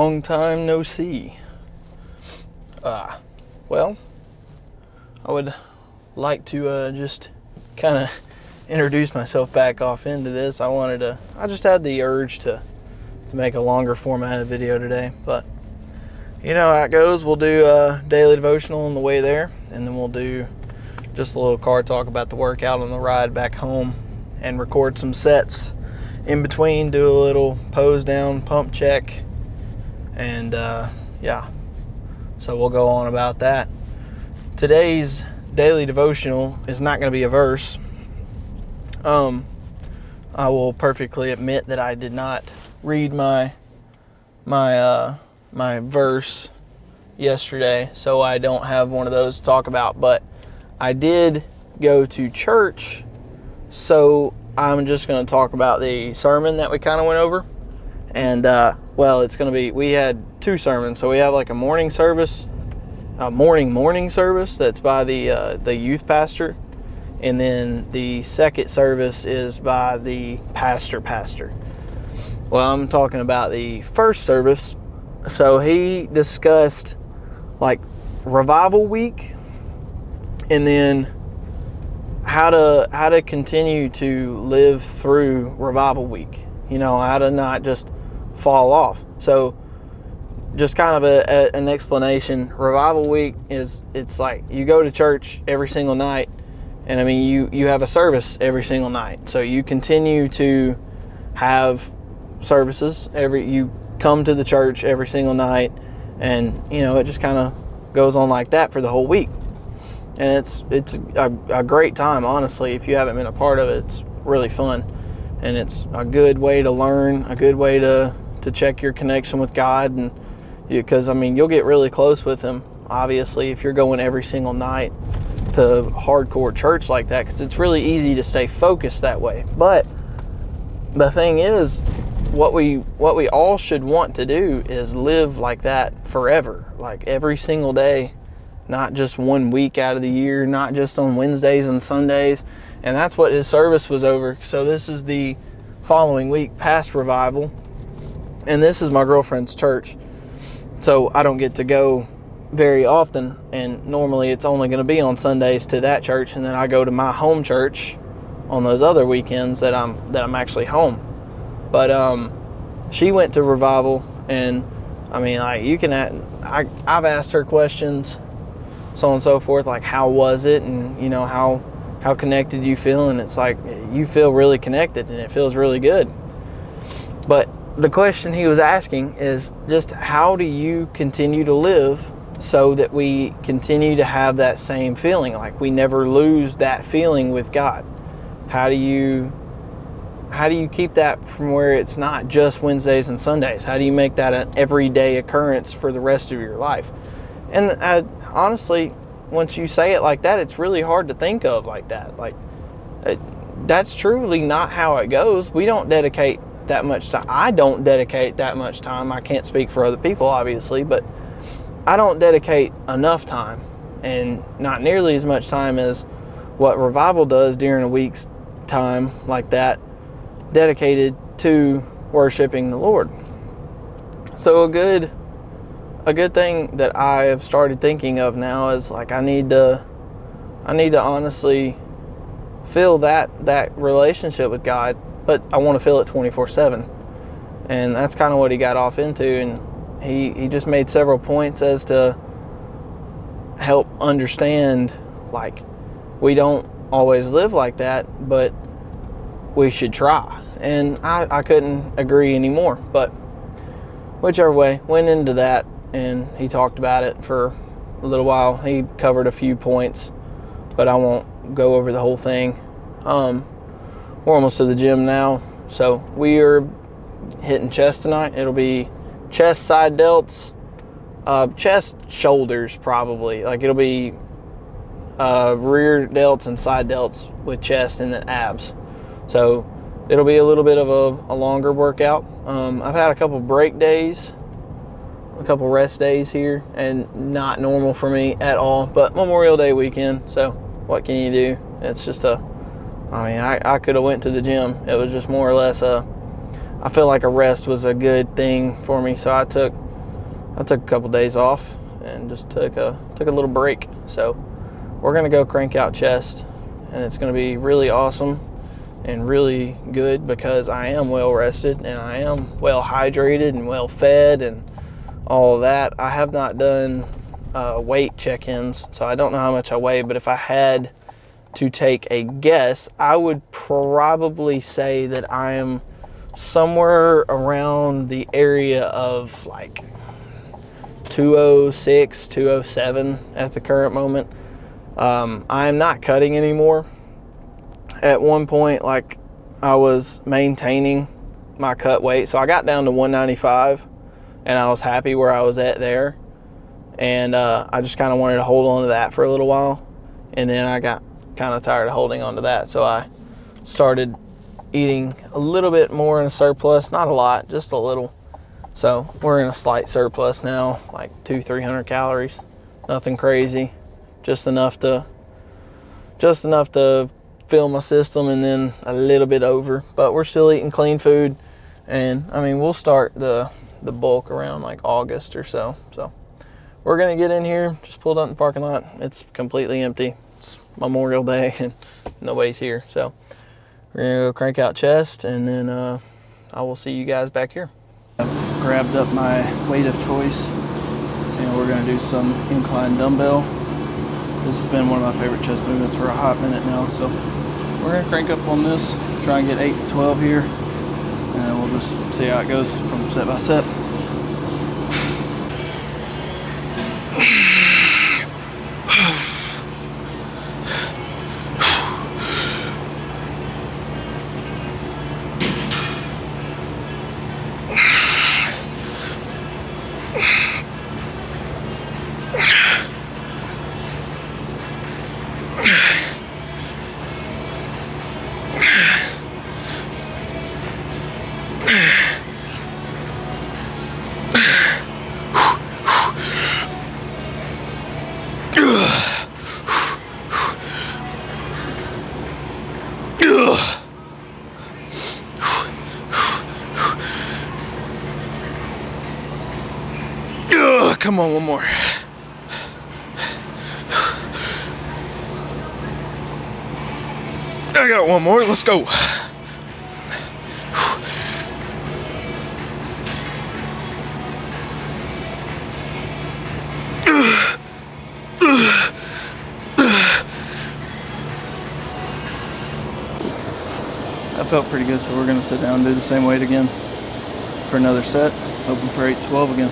Long time no see. Well, I would like to just kind of introduce myself back off into this. I just had the urge to make a longer formatted video today, but you know how it goes. We'll do a daily devotional on the way there, and then we'll do just a little car talk about the workout on the ride back home, and record some sets in between, do a little pose down, pump check, and yeah, so we'll go on about that. Today's daily devotional is not going to be a verse. I will perfectly admit that I did not read my verse yesterday, so I don't have one of those to talk about, but I did go to church, so I'm just going to talk about the sermon that we kind of went over. And well, it's going to be, we had two sermons, so we have like a morning service, morning service that's by the youth pastor, and then the second service is by the pastor. Well, I'm talking about the first service. So he discussed like revival week, and then how to continue to live through revival week. You know, how to not just fall off. So just kind of an explanation. Revival week it's like you go to church every single night, and I mean you have a service every single night. So you continue to have services you come to the church every single night, and you know it just kind of goes on like that for the whole week. And it's a great time, honestly. If you haven't been a part of it, it's really fun, and it's a good way to learn, a good way to check your connection with God, and because I mean you'll get really close with him, obviously, if you're going every single night to hardcore church like that, because it's really easy to stay focused that way. But the thing is, what we all should want to do is live like that forever, like every single day, not just 1 week out of the year, not just on Wednesdays and Sundays. And that's what his service was over. So this is the following week past revival, and this is my girlfriend's church, so I don't get to go very often, and normally it's only going to be on Sundays to that church, and then I go to my home church on those other weekends that I'm actually home. But she went to revival, and I mean, like, I've asked her questions, so on and so forth, like how was it, and you know how connected you feel, and it's like you feel really connected, and it feels really good. But the question he was asking is just, how do you continue to live so that we continue to have that same feeling, like we never lose that feeling with God? How do you keep that from where it's not just Wednesdays and Sundays? How do you make that an everyday occurrence for the rest of your life? And honestly, once you say it like that, it's really hard to think of like that. Like, that's truly not how it goes. We don't dedicate that much time. I don't dedicate that much time. I can't speak for other people, obviously, but I don't dedicate enough time, and not nearly as much time as what revival does during a week's time like that, dedicated to worshiping the Lord. So a good thing that I have started thinking of now is like I need to honestly feel that relationship with God, but I want to feel it 24/7. And that's kind of what he got off into, and he just made several points as to help understand, like, we don't always live like that, but we should try. And I couldn't agree anymore. But whichever way, went into that, and he talked about it for a little while. He covered a few points, but I won't go over the whole thing. We're almost to the gym now, so we are hitting chest tonight. It'll be chest, side delts, chest, shoulders probably. Like, it'll be rear delts and side delts with chest, and then abs. So it'll be a little bit of a longer workout. I've had a couple break days, a couple rest days here, and not normal for me at all, but Memorial Day weekend, so what can you do? It's just I could have went to the gym. It was just more or less I feel like a rest was a good thing for me, so I took I took a couple days off and just took a little break. So we're gonna go crank out chest, and it's gonna be really awesome and really good because I am well rested and I am well hydrated and well fed and all of that. I have not done weight check-ins, so I don't know how much I weigh, but if I had to take a guess, I would probably say that I am somewhere around the area of like 206, 207 at the current moment. I am not cutting anymore. At one point, like, I was maintaining my cut weight, so I got down to 195 and I was happy where I was at there, and I just kind of wanted to hold on to that for a little while, and then I got kind of tired of holding on to that, so I started eating a little bit more in a surplus, not a lot, just a little. So we're in a slight surplus now, like 200-300 calories, nothing crazy, just enough to fill my system, and then a little bit over. But we're still eating clean food, and I mean, we'll start the bulk around like August or so. So we're gonna get in here, just pulled up in the parking lot. It's completely empty. It's Memorial Day and nobody's here. So we're gonna go crank out chest, and then I will see you guys back here. I've grabbed up my weight of choice, and we're gonna do some incline dumbbell. This has been one of my favorite chest movements for a hot minute now, so we're gonna crank up on this, try and get 8 to 12 here, and then we'll just see how it goes from set by set. Come on, one more. I got one more, let's go. That felt pretty good, so we're gonna sit down and do the same weight again for another set, hoping for 8 to 12 again.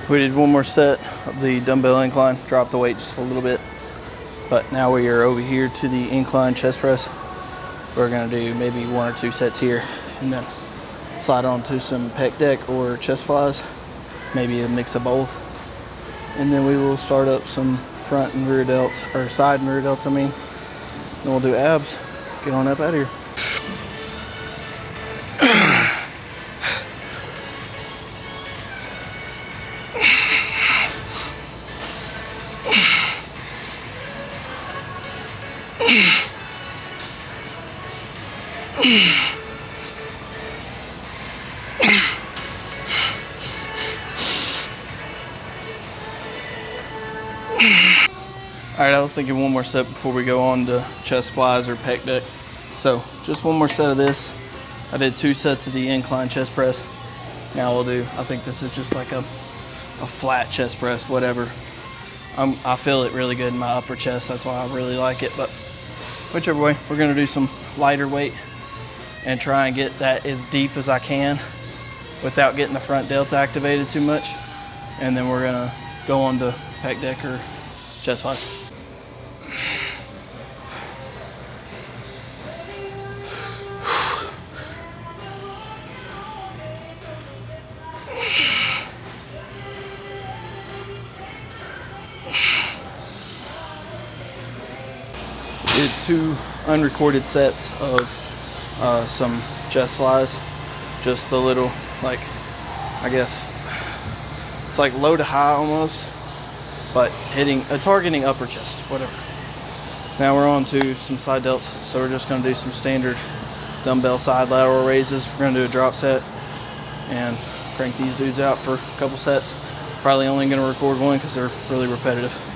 We did one more set of the dumbbell incline, dropped the weight just a little bit, but now we are over here to the incline chest press. We're gonna do maybe 1 or 2 sets here, and then slide on to some pec deck or chest flies, maybe a mix of both. And then we will start up some front and rear delts, or side and rear delts, I mean. Then we'll do abs, get on up out of here. All right, I was thinking one more set before we go on to chest flies or pec deck. So just one more set of this. I did 2 sets of the incline chest press. Now we'll do, I think this is just like a flat chest press, whatever. I feel it really good in my upper chest, that's why I really like it. But whichever way, we're gonna do some lighter weight and try and get that as deep as I can without getting the front delts activated too much. And then we're gonna go on to pec deck or chest flies. Did 2 unrecorded sets of some chest flies. Just the little, like, I guess, it's like low to high almost, but targeting upper chest, whatever. Now we're on to some side delts, so we're just gonna do some standard dumbbell side lateral raises. We're gonna do a drop set and crank these dudes out for a couple sets. Probably only gonna record one because they're really repetitive.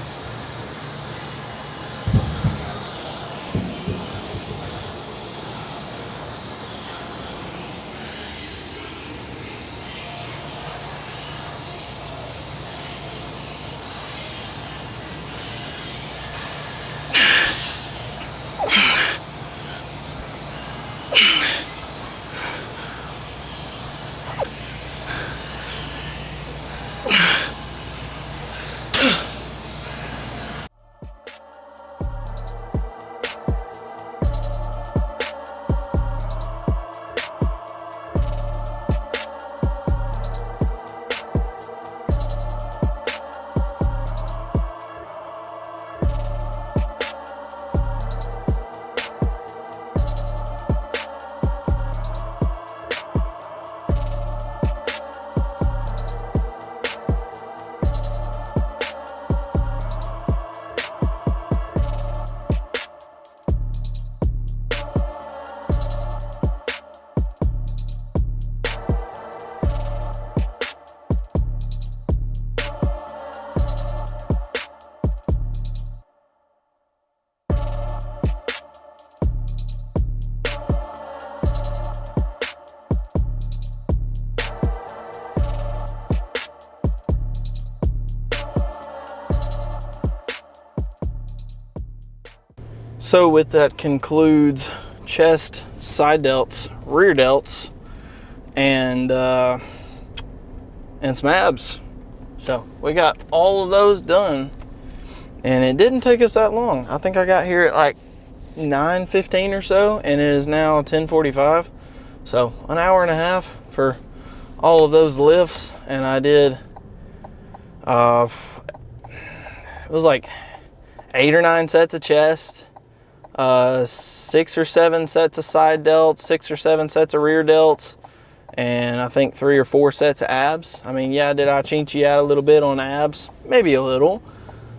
So with that concludes chest, side delts, rear delts, and some abs. So we got all of those done, and it didn't take us that long. I think I got here at like 9:15 or so, and it is now 10:45. So an hour and a half for all of those lifts, and I did it was like 8 or 9 sets of chest, 6 or 7 sets of side delts, 6 or 7 sets of rear delts, and I think 3 or 4 sets of abs. I mean, yeah, did I chinky out a little bit on abs? Maybe a little,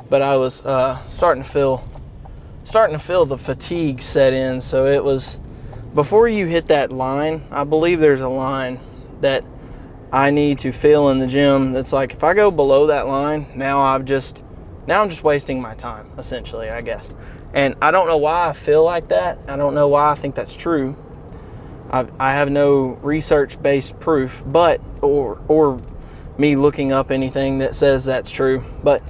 but I was starting to feel the fatigue set in. So it was before you hit that line. I believe there's a line that I need to feel in the gym. That's like, if I go below that line, now I'm just wasting my time, essentially, I guess. And I don't know why I feel like that. I don't know why I think that's true. I have no research-based proof, but or me looking up anything that says that's true. But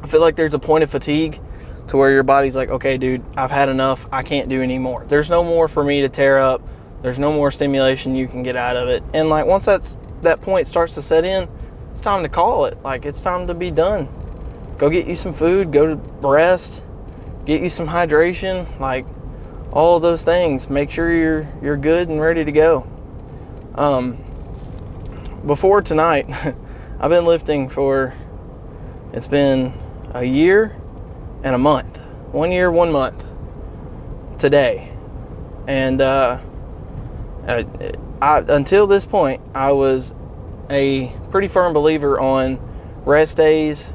I feel like there's a point of fatigue to where your body's like, okay, dude, I've had enough. I can't do any more. There's no more for me to tear up. There's no more stimulation you can get out of it. And like once that point starts to set in, it's time to call it. Like, it's time to be done. Go get you some food. Go to rest. Get you some hydration, like all of those things. Make sure you're good and ready to go. Before tonight, I've been lifting it's been a year and a month. 1 year, 1 month today. And until this point, I was a pretty firm believer on rest days,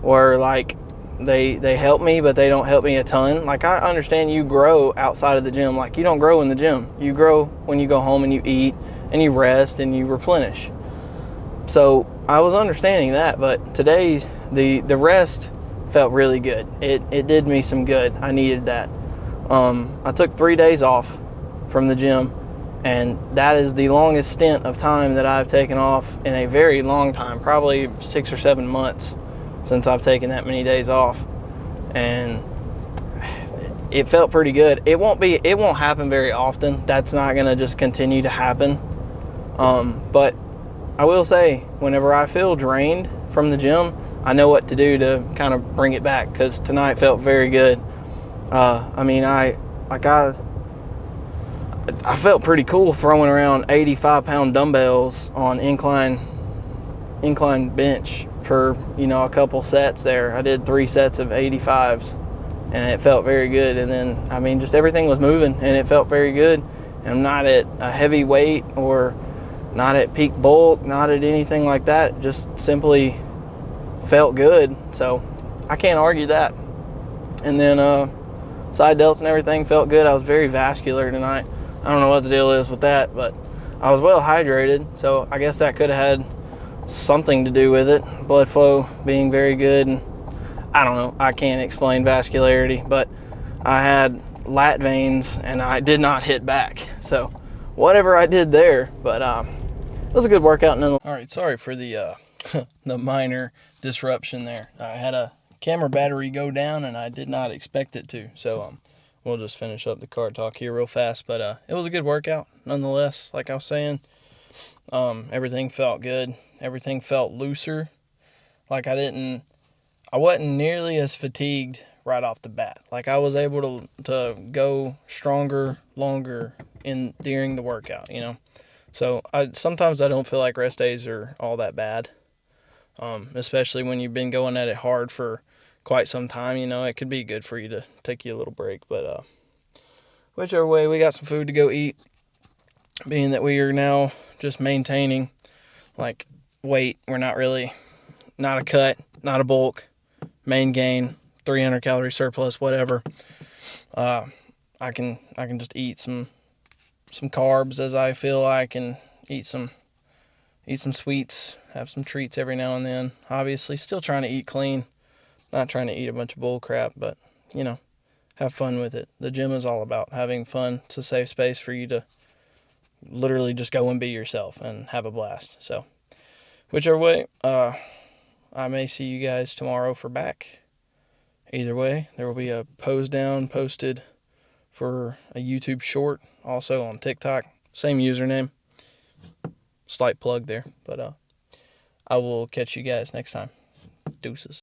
where like they help me, but they don't help me a ton. Like, I understand you grow outside of the gym. Like, you don't grow in the gym. You grow when you go home and you eat and you rest and you replenish. So I was understanding that, but today the rest felt really good. It did me some good. I needed that. I took 3 days off from the gym, and that is the longest stint of time that I've taken off in a very long time, probably 6 or 7 months since I've taken that many days off. And it felt pretty good. It won't happen very often. That's not gonna just continue to happen. But I will say, whenever I feel drained from the gym, I know what to do to kind of bring it back, because tonight felt very good. I mean, I felt pretty cool throwing around 85-pound dumbbells on incline bench for, a couple sets there. I did 3 sets of 85s, and it felt very good. And then, I mean, just everything was moving, and it felt very good. And I'm not at a heavy weight or not at peak bulk, not at anything like that. Just simply felt good. So I can't argue that. And then side delts and everything felt good. I was very vascular tonight. I don't know what the deal is with that, but I was well hydrated. So I guess that could have had something to do with it. Blood flow being very good. And I don't know. I can't explain vascularity, but I had lat veins and I did not hit back. So whatever I did there, but it was a good workout nonetheless. All right, sorry for the the minor disruption there. I had a camera battery go down and I did not expect it to. So we'll just finish up the car talk here real fast, but it was a good workout nonetheless. Like I was saying, everything felt good. Everything felt looser. Like I wasn't nearly as fatigued right off the bat. Like I was able to go stronger, longer during the workout, you know. So sometimes I don't feel like rest days are all that bad, especially when you've been going at it hard for quite some time. You know, it could be good for you to take you a little break. But whichever way, we got some food to go eat. Being that we are now just maintaining like weight, we're not a cut, not a bulk, main gain, 300 calorie surplus, whatever. I can just eat some carbs as I feel like, and eat some sweets, have some treats every now and then. Obviously, still trying to eat clean, not trying to eat a bunch of bull crap, but you know, have fun with it. The gym is all about having fun. It's a safe space for you to literally just go and be yourself and have a blast. So, whichever way, I may see you guys tomorrow for back. Either way, there will be a pose down posted for a YouTube short, also on TikTok. Same username. Slight plug there, but I will catch you guys next time. Deuces.